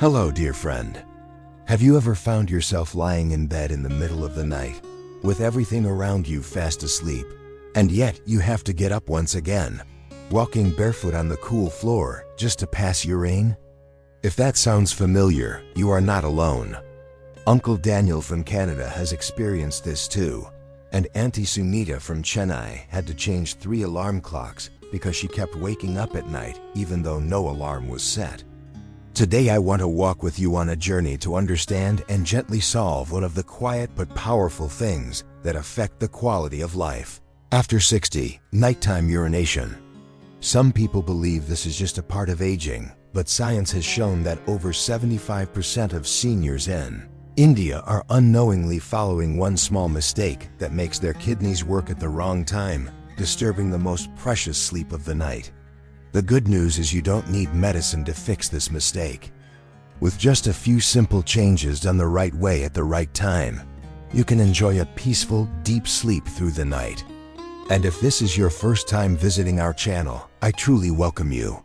Hello, dear friend. Have you ever found yourself lying in bed in the middle of the night, with everything around you fast asleep, and yet you have to get up once again, walking barefoot on the cool floor just to pass urine? If that sounds familiar, you are not alone. Uncle Daniel from Canada has experienced this too, and Auntie Sunita from Chennai had to change 3 alarm clocks because she kept waking up at night even though no alarm was set. Today I want to walk with you on a journey to understand and gently solve one of the quiet but powerful things that affect the quality of life. After 60, nighttime urination. Some people believe this is just a part of aging, but science has shown that over 75% of seniors in India are unknowingly following one small mistake that makes their kidneys work at the wrong time, disturbing the most precious sleep of the night. The good news is you don't need medicine to fix this mistake. With just a few simple changes done the right way at the right time, you can enjoy a peaceful, deep sleep through the night. And if this is your first time visiting our channel, I truly welcome you.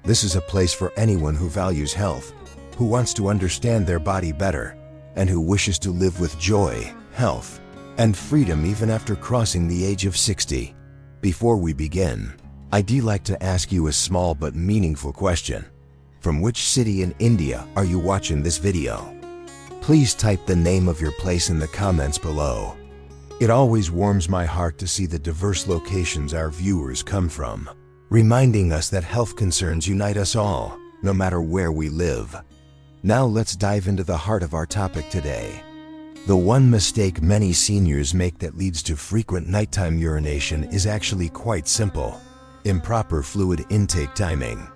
This is a place for anyone who values health, who wants to understand their body better, and who wishes to live with joy, health, and freedom even after crossing the age of 60. Before we begin, I'd like to ask you a small but meaningful question. From which city in India are you watching this video? Please type the name of your place in the comments below. It always warms my heart to see the diverse locations our viewers come from, reminding us that health concerns unite us all, no matter where we live. Now let's dive into the heart of our topic today. The one mistake many seniors make that leads to frequent nighttime urination is actually quite simple: improper fluid intake timing.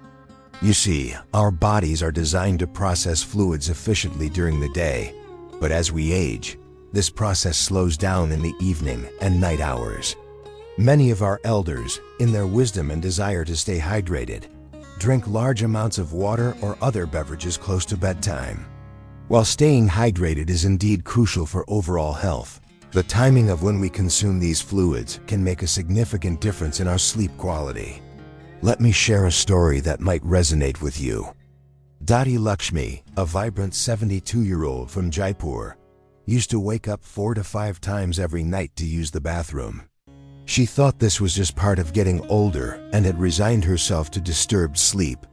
You see, our bodies are designed to process fluids efficiently during the day, but as we age, this process slows down in the evening and night hours. Many of our elders, in their wisdom and desire to stay hydrated, drink large amounts of water or other beverages close to bedtime. While staying hydrated is indeed crucial for overall health, the timing of when we consume these fluids can make a significant difference in our sleep quality. Let me share a story that might resonate with you. Dadi Lakshmi, a vibrant 72-year-old from Jaipur, used to wake up 4 to 5 times every night to use the bathroom. She thought this was just part of getting older and had resigned herself to disturbed sleep.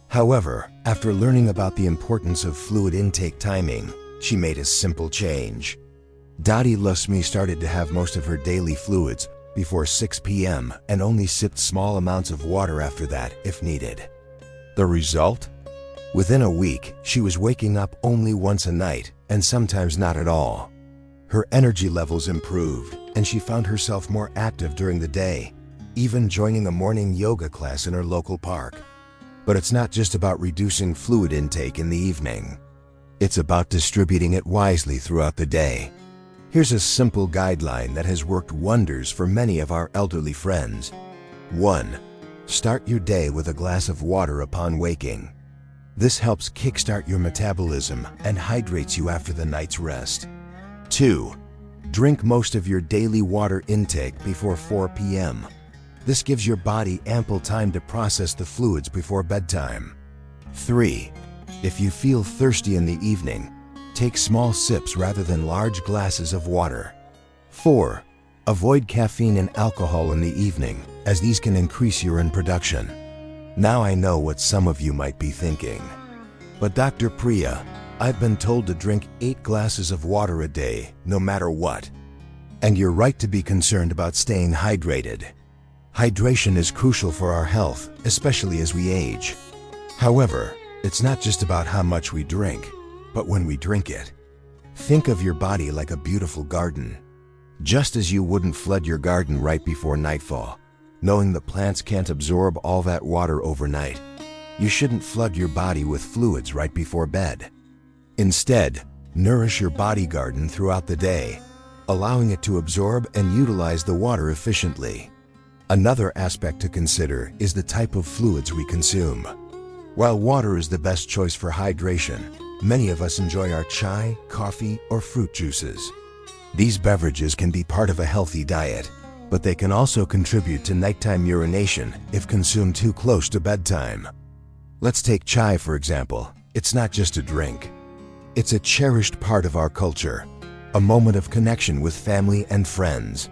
However, after learning about the importance of fluid intake timing, she made a simple change. Dadi Lakshmi started to have most of her daily fluids before 6 p.m. and only sipped small amounts of water after that if needed. The result? Within a week, she was waking up only once a night and sometimes not at all. Her energy levels improved and she found herself more active during the day, even joining a morning yoga class in her local park. But it's not just about reducing fluid intake in the evening. It's about distributing it wisely throughout the day. Here's a simple guideline that has worked wonders for many of our elderly friends. 1. Start your day with a glass of water upon waking. This helps kickstart your metabolism and hydrates you after the night's rest. 2. Drink most of your daily water intake before 4 p.m. This gives your body ample time to process the fluids before bedtime. 3. If you feel thirsty in the evening, take small sips rather than large glasses of water. 4. Avoid caffeine and alcohol in the evening, as these can increase urine production. Now I know what some of you might be thinking. But Dr. Priya, I've been told to drink 8 glasses of water a day, no matter what. And you're right to be concerned about staying hydrated. Hydration is crucial for our health, especially as we age. However, it's not just about how much we drink, but when we drink it. Think of your body like a beautiful garden. Just as you wouldn't flood your garden right before nightfall, knowing the plants can't absorb all that water overnight, you shouldn't flood your body with fluids right before bed. Instead, nourish your body garden throughout the day, allowing it to absorb and utilize the water efficiently. Another aspect to consider is the type of fluids we consume. While water is the best choice for hydration, many of us enjoy our chai, coffee, or fruit juices. These beverages can be part of a healthy diet, but they can also contribute to nighttime urination if consumed too close to bedtime. Let's take chai for example. It's not just a drink. It's a cherished part of our culture, a moment of connection with family and friends.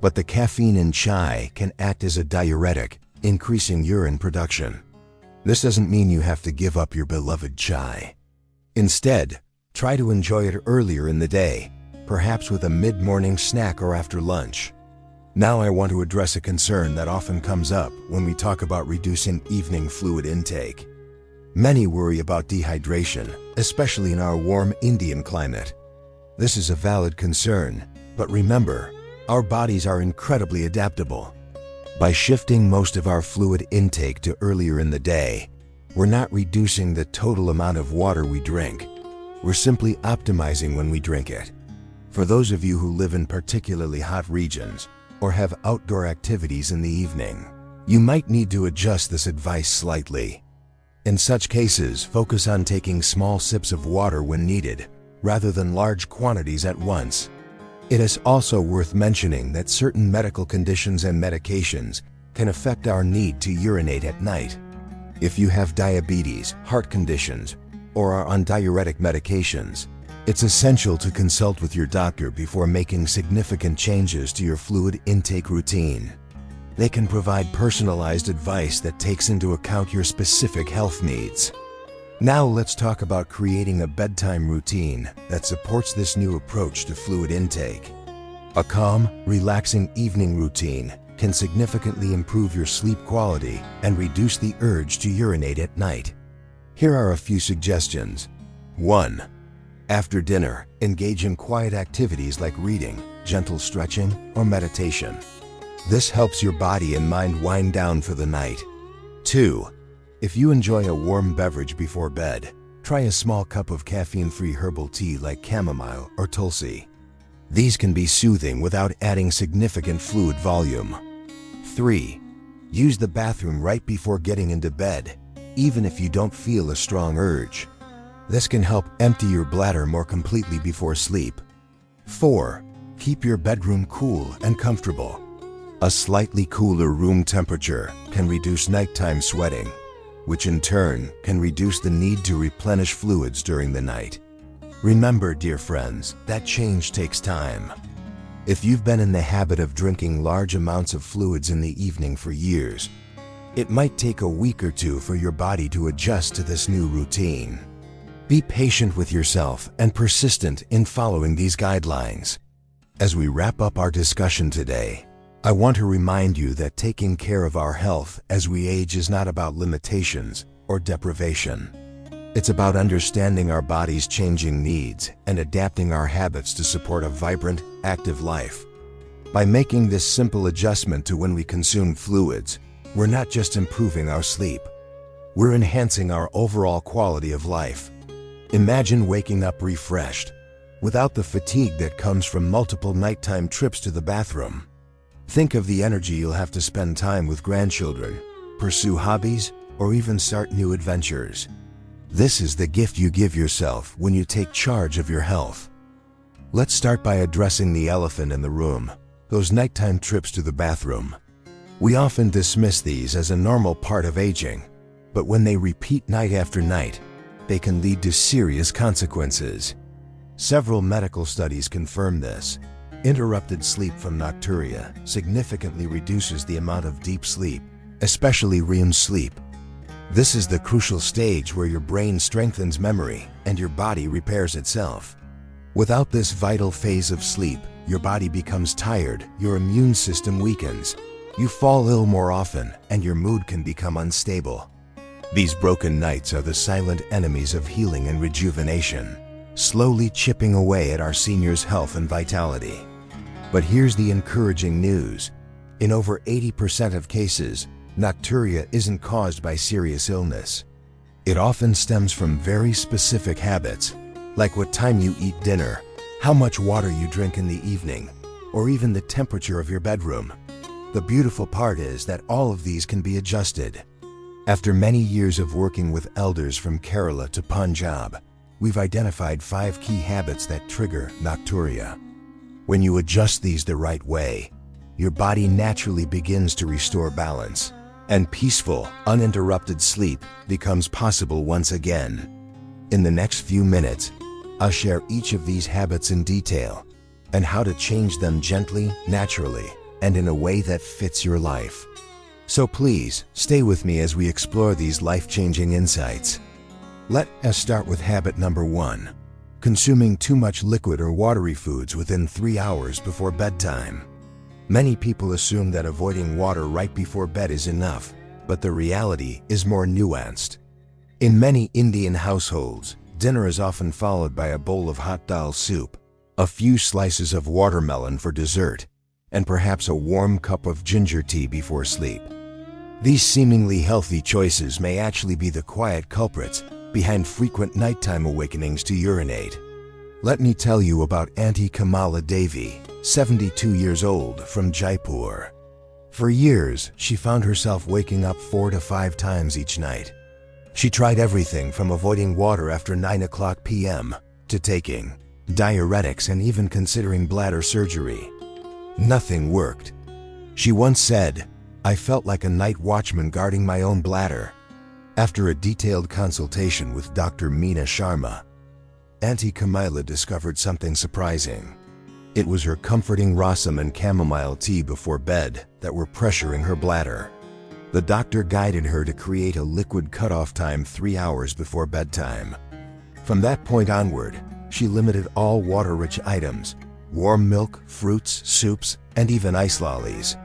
But the caffeine in chai can act as a diuretic, increasing urine production. This doesn't mean you have to give up your beloved chai. Instead, try to enjoy it earlier in the day, perhaps with a mid-morning snack or after lunch. Now I want to address a concern that often comes up when we talk about reducing evening fluid intake. Many worry about dehydration, especially in our warm Indian climate. This is a valid concern, but remember, our bodies are incredibly adaptable. By shifting most of our fluid intake to earlier in the day, we're not reducing the total amount of water we drink. We're simply optimizing when we drink it. For those of you who live in particularly hot regions or have outdoor activities in the evening, you might need to adjust this advice slightly. In such cases, focus on taking small sips of water when needed, rather than large quantities at once. It is also worth mentioning that certain medical conditions and medications can affect our need to urinate at night. If you have diabetes, heart conditions, or are on diuretic medications, it's essential to consult with your doctor before making significant changes to your fluid intake routine. They can provide personalized advice that takes into account your specific health needs. Now let's talk about creating a bedtime routine that supports this new approach to fluid intake. A calm, relaxing evening routine can significantly improve your sleep quality and reduce the urge to urinate at night. Here are a few suggestions. 1. After dinner, engage in quiet activities like reading, gentle stretching, or meditation. This helps your body and mind wind down for the night. 2. If you enjoy a warm beverage before bed, try a small cup of caffeine-free herbal tea like chamomile or tulsi. These can be soothing without adding significant fluid volume. 3. Use the bathroom right before getting into bed, even if you don't feel a strong urge. This can help empty your bladder more completely before sleep. 4. Keep your bedroom cool and comfortable. A slightly cooler room temperature can reduce nighttime sweating, which in turn can reduce the need to replenish fluids during the night. Remember, dear friends, that change takes time. If you've been in the habit of drinking large amounts of fluids in the evening for years, it might take a week or two for your body to adjust to this new routine. Be patient with yourself and persistent in following these guidelines. As we wrap up our discussion today, I want to remind you that taking care of our health as we age is not about limitations or deprivation. It's about understanding our body's changing needs and adapting our habits to support a vibrant, active life. By making this simple adjustment to when we consume fluids, we're not just improving our sleep, we're enhancing our overall quality of life. Imagine waking up refreshed, without the fatigue that comes from multiple nighttime trips to the bathroom. Think of the energy you'll have to spend time with grandchildren, pursue hobbies, or even start new adventures. This is the gift you give yourself when you take charge of your health. Let's start by addressing the elephant in the room, those nighttime trips to the bathroom. We often dismiss these as a normal part of aging, but when they repeat night after night, they can lead to serious consequences. Several medical studies confirm this. Interrupted sleep from nocturia significantly reduces the amount of deep sleep, especially REM sleep. This is the crucial stage where your brain strengthens memory and your body repairs itself. Without this vital phase of sleep, your body becomes tired, your immune system weakens, you fall ill more often, and your mood can become unstable. These broken nights are the silent enemies of healing and rejuvenation, slowly chipping away at our seniors' health and vitality. But here's the encouraging news. In over 80% of cases, nocturia isn't caused by serious illness. It often stems from very specific habits, like what time you eat dinner, how much water you drink in the evening, or even the temperature of your bedroom. The beautiful part is that all of these can be adjusted. After many years of working with elders from Kerala to Punjab, we've identified 5 key habits that trigger nocturia. When you adjust these the right way, your body naturally begins to restore balance, and peaceful, uninterrupted sleep becomes possible once again. In the next few minutes, I'll share each of these habits in detail and how to change them gently, naturally, and in a way that fits your life. So please, stay with me as we explore these life-changing insights. Let us start with habit number 1. Consuming too much liquid or watery foods within 3 hours before bedtime. Many people assume that avoiding water right before bed is enough, but the reality is more nuanced. In many Indian households, dinner is often followed by a bowl of hot dal soup, a few slices of watermelon for dessert, and perhaps a warm cup of ginger tea before sleep. These seemingly healthy choices may actually be the quiet culprits behind frequent nighttime awakenings to urinate. Let me tell you about Auntie Kamala Devi, 72 years old, from Jaipur. For years, she found herself waking up 4 to 5 times each night. She tried everything from avoiding water after 9 p.m. to taking diuretics and even considering bladder surgery. Nothing worked. She once said, "I felt like a night watchman guarding my own bladder." After a detailed consultation with Dr. Meena Sharma, Auntie Kamila discovered something surprising. It was her comforting rasam and chamomile tea before bed that were pressuring her bladder. The doctor guided her to create a liquid cutoff time 3 hours before bedtime. From that point onward, she limited all water-rich items, warm milk, fruits, soups, and even ice lollies.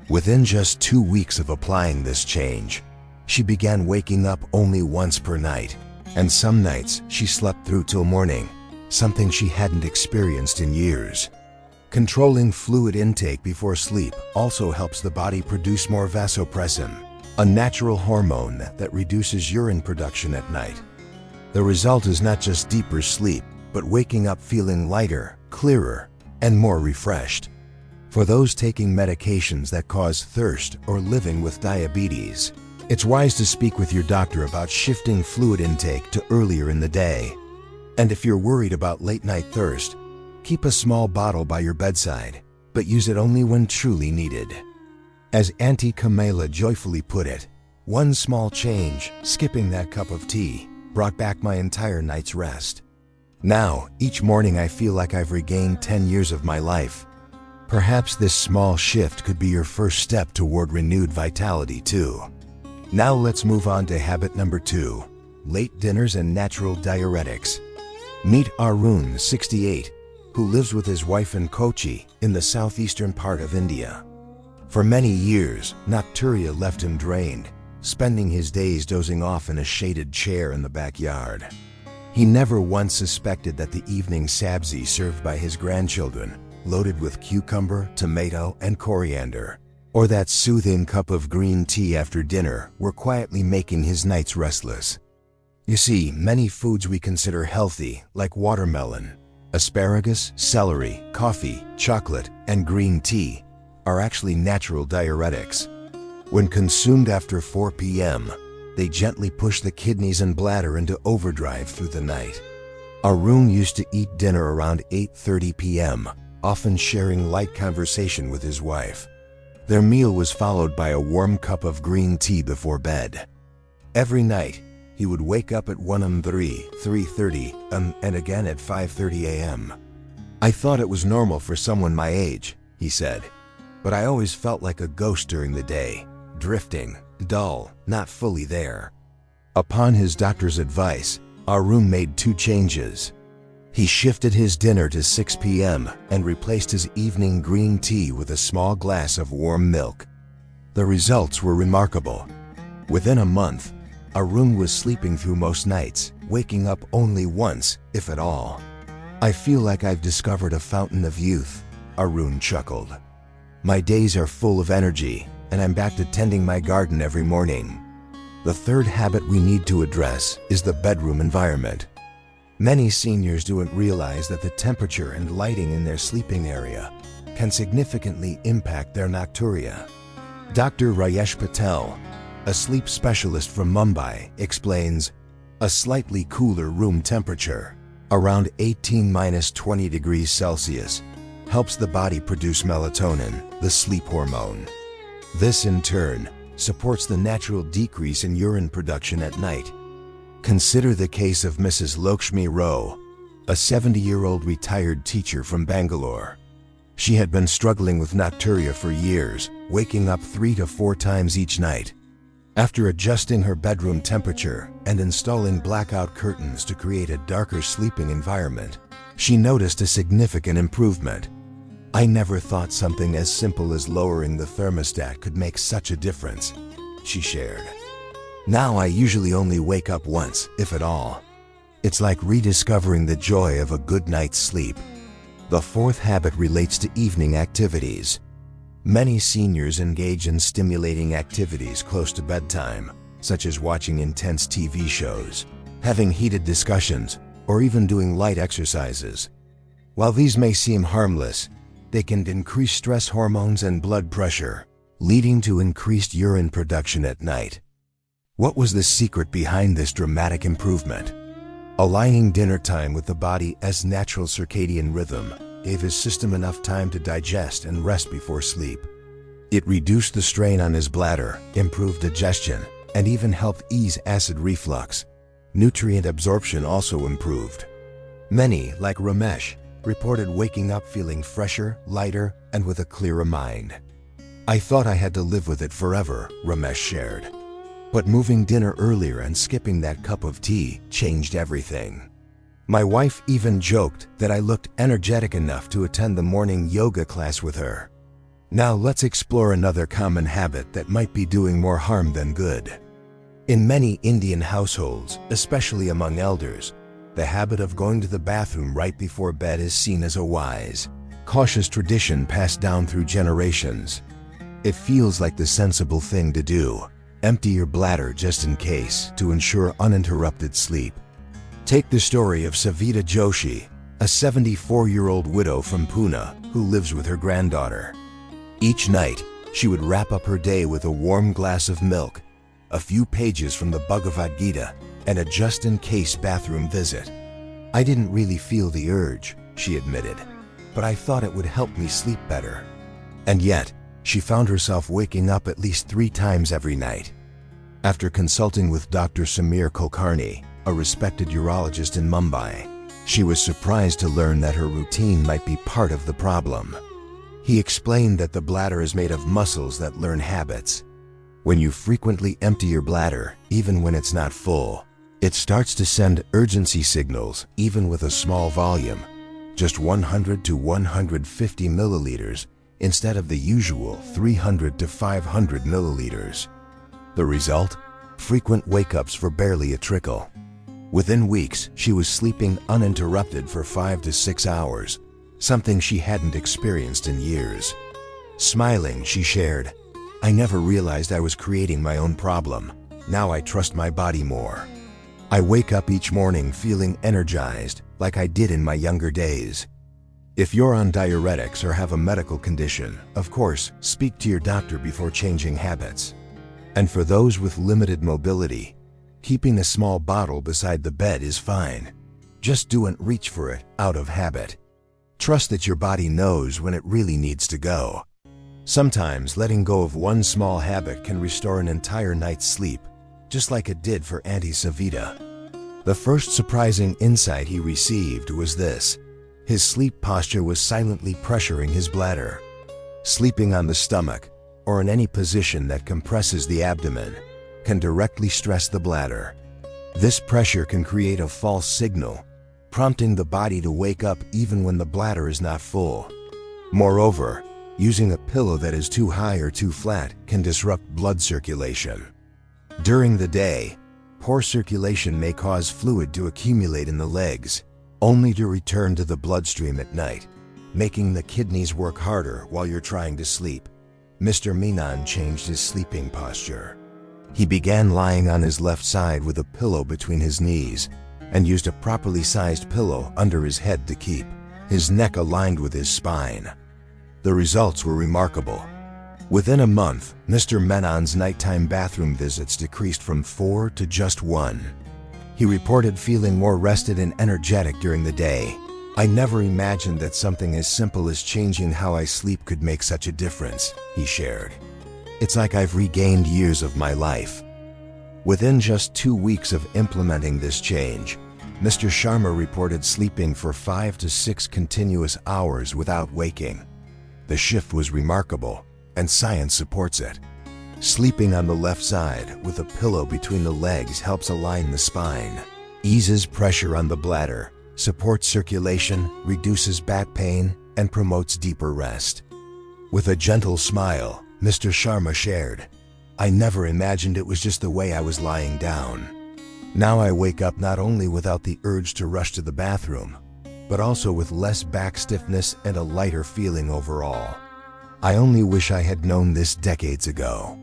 Within just 2 weeks of applying this change, she began waking up only once per night, and some nights she slept through till morning, something she hadn't experienced in years. Controlling fluid intake before sleep also helps the body produce more vasopressin, a natural hormone that reduces urine production at night. The result is not just deeper sleep, but waking up feeling lighter, clearer, and more refreshed. For those taking medications that cause thirst or living with diabetes, it's wise to speak with your doctor about shifting fluid intake to earlier in the day. And if you're worried about late-night thirst, keep a small bottle by your bedside, but use it only when truly needed. As Auntie Kamila joyfully put it, "One small change, skipping that cup of tea, brought back my entire night's rest. Now, each morning I feel like I've regained 10 years of my life." Perhaps this small shift could be your first step toward renewed vitality too. Now let's move on to habit number 2, late dinners and natural diuretics. Meet Arun, 68, who lives with his wife in Kochi in the southeastern part of India. For many years, nocturia left him drained, spending his days dozing off in a shaded chair in the backyard. He never once suspected that the evening sabzi served by his grandchildren, loaded with cucumber, tomato, and coriander, or that soothing cup of green tea after dinner, were quietly making his nights restless. You see, many foods we consider healthy, like watermelon, asparagus, celery, coffee, chocolate, and green tea, are actually natural diuretics. When consumed after 4 p.m., they gently push the kidneys and bladder into overdrive through the night. Arun used to eat dinner around 8:30 p.m., often sharing light conversation with his wife. Their meal was followed by a warm cup of green tea before bed. Every night, he would wake up at 3:30 and again at 5:30 a.m. "I thought it was normal for someone my age," he said, "but I always felt like a ghost during the day, drifting, dull, not fully there." Upon his doctor's advice, Arun made 2 changes. He shifted his dinner to 6 p.m. and replaced his evening green tea with a small glass of warm milk. The results were remarkable. Within a month, Arun was sleeping through most nights, waking up only once, if at all. "I feel like I've discovered a fountain of youth," Arun chuckled. "My days are full of energy, and I'm back to tending my garden every morning." The third habit we need to address is the bedroom environment. Many seniors don't realize that the temperature and lighting in their sleeping area can significantly impact their nocturia. Dr. Rayesh Patel, a sleep specialist from Mumbai, explains, "A slightly cooler room temperature, around 18–20 degrees Celsius, helps the body produce melatonin, the sleep hormone. This, in turn, supports the natural decrease in urine production at night. Consider the case of Mrs. Lakshmi Rao, a 70-year-old retired teacher from Bangalore. She had been struggling with nocturia for years, waking up 3 to 4 times each night. After adjusting her bedroom temperature and installing blackout curtains to create a darker sleeping environment, she noticed a significant improvement. "I never thought something as simple as lowering the thermostat could make such a difference," she shared. "Now I usually only wake up once, if at all. It's like rediscovering the joy of a good night's sleep." The fourth habit relates to evening activities. Many seniors engage in stimulating activities close to bedtime, such as watching intense TV shows, having heated discussions, or even doing light exercises. While these may seem harmless, they can increase stress hormones and blood pressure, leading to increased urine production at night. What was the secret behind this dramatic improvement? Aligning dinner time with the body's natural circadian rhythm gave his system enough time to digest and rest before sleep. It reduced the strain on his bladder, improved digestion, and even helped ease acid reflux. Nutrient absorption also improved. Many, like Ramesh, reported waking up feeling fresher, lighter, and with a clearer mind. "I thought I had to live with it forever," Ramesh shared. "But moving dinner earlier and skipping that cup of tea changed everything. My wife even joked that I looked energetic enough to attend the morning yoga class with her." Now let's explore another common habit that might be doing more harm than good. In many Indian households, especially among elders, the habit of going to the bathroom right before bed is seen as a wise, cautious tradition passed down through generations. It feels like the sensible thing to do. Empty your bladder just in case, to ensure uninterrupted sleep. Take the story of Savita Joshi, a 74-year-old widow from Pune who lives with her granddaughter. Each night, she would wrap up her day with a warm glass of milk, a few pages from the Bhagavad Gita, and a just-in-case bathroom visit. "I didn't really feel the urge," she admitted, "but I thought it would help me sleep better." And yet, she found herself waking up at least 3 times every night. After consulting with Dr. Samir Kulkarni, a respected urologist in Mumbai, she was surprised to learn that her routine might be part of the problem. He explained that the bladder is made of muscles that learn habits. When you frequently empty your bladder, even when it's not full, it starts to send urgency signals, even with a small volume, just 100 to 150 milliliters, instead of the usual 300 to 500 milliliters. The result? Frequent wake-ups for barely a trickle. Within weeks, she was sleeping uninterrupted for 5 to 6 hours, something she hadn't experienced in years. Smiling, she shared, "I never realized I was creating my own problem. Now I trust my body more. I wake up each morning feeling energized, like I did in my younger days." If you're on diuretics or have a medical condition, of course, speak to your doctor before changing habits. And for those with limited mobility, keeping a small bottle beside the bed is fine. Just don't reach for it out of habit. Trust that your body knows when it really needs to go. Sometimes letting go of one small habit can restore an entire night's sleep, just like it did for Auntie Savita. The first surprising insight he received was this: his sleep posture was silently pressuring his bladder. Sleeping on the stomach, or in any position that compresses the abdomen, can directly stress the bladder. This pressure can create a false signal, prompting the body to wake up even when the bladder is not full. Moreover, using a pillow that is too high or too flat can disrupt blood circulation. During the day, poor circulation may cause fluid to accumulate in the legs, only to return to the bloodstream at night, making the kidneys work harder while you're trying to sleep. Mr. Menon changed his sleeping posture. He began lying on his left side with a pillow between his knees, and used a properly sized pillow under his head to keep his neck aligned with his spine. The results were remarkable. Within a month, Mr. Menon's nighttime bathroom visits decreased from 4 to just 1. He reported feeling more rested and energetic during the day. "I never imagined that something as simple as changing how I sleep could make such a difference," he shared. "It's like I've regained years of my life." Within just 2 weeks of implementing this change, Mr. Sharma reported sleeping for 5 to 6 continuous hours without waking. The shift was remarkable, and science supports it. Sleeping on the left side with a pillow between the legs helps align the spine, eases pressure on the bladder, supports circulation, reduces back pain, and promotes deeper rest. With a gentle smile, Mr. Sharma shared, "I never imagined it was just the way I was lying down. Now I wake up not only without the urge to rush to the bathroom, but also with less back stiffness and a lighter feeling overall. I only wish I had known this decades ago."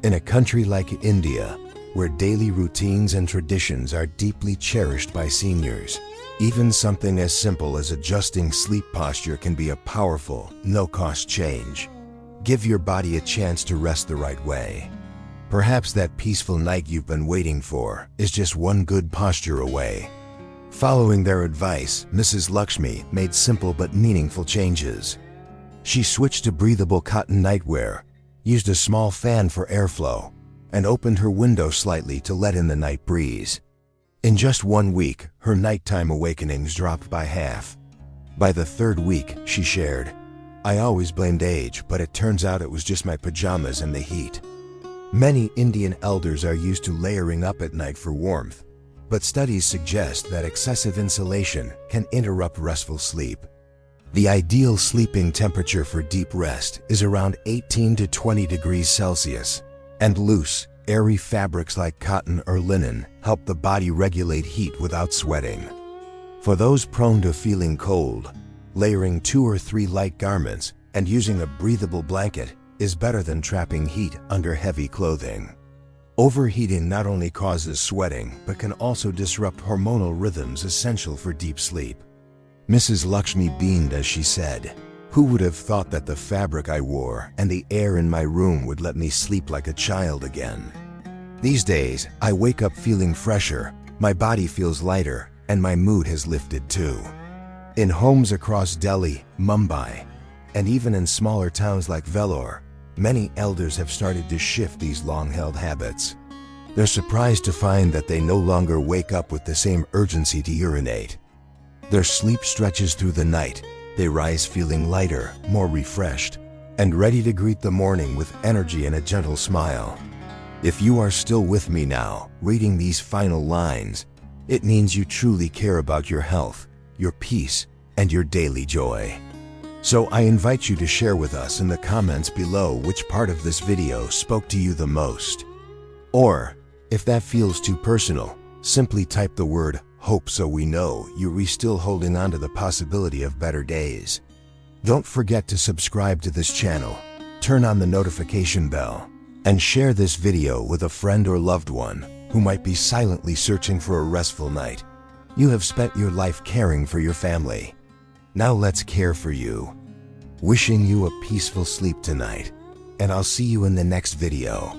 In a country like India, where daily routines and traditions are deeply cherished by seniors, even something as simple as adjusting sleep posture can be a powerful, no-cost change. Give your body a chance to rest the right way. Perhaps that peaceful night you've been waiting for is just one good posture away. Following their advice, Mrs. Lakshmi made simple but meaningful changes. She switched to breathable cotton nightwear, used a small fan for airflow, and opened her window slightly to let in the night breeze. In just 1 week, her nighttime awakenings dropped by half. By the 3rd week, she shared, "I always blamed age, but it turns out it was just my pajamas and the heat." Many Indian elders are used to layering up at night for warmth, but studies suggest that excessive insulation can interrupt restful sleep. The ideal sleeping temperature for deep rest is around 18 to 20 degrees Celsius, and loose, airy fabrics like cotton or linen help the body regulate heat without sweating. For those prone to feeling cold, layering 2 or 3 light garments and using a breathable blanket is better than trapping heat under heavy clothing. Overheating not only causes sweating but can also disrupt hormonal rhythms essential for deep sleep. Mrs. Lakshmi beamed as she said, "Who would have thought that the fabric I wore and the air in my room would let me sleep like a child again? These days, I wake up feeling fresher, my body feels lighter, and my mood has lifted too." In homes across Delhi, Mumbai, and even in smaller towns like Vellore, many elders have started to shift these long-held habits. They're surprised to find that they no longer wake up with the same urgency to urinate. Their sleep stretches through the night. They rise feeling lighter, more refreshed, and ready to greet the morning with energy and a gentle smile. If you are still with me now, reading these final lines, it means you truly care about your health, your peace, and your daily joy. So I invite you to share with us in the comments below which part of this video spoke to you the most. Or, if that feels too personal, simply type the word "hope" so we know you're still holding on to the possibility of better days. Don't forget to subscribe to this channel, turn on the notification bell, and share this video with a friend or loved one who might be silently searching for a restful night. You have spent your life caring for your family. Now let's care for you. Wishing you a peaceful sleep tonight, and I'll see you in the next video.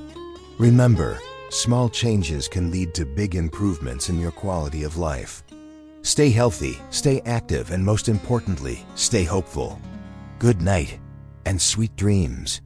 Remember, small changes can lead to big improvements in your quality of life. Stay healthy, stay active, and most importantly, stay hopeful. Good night, and sweet dreams.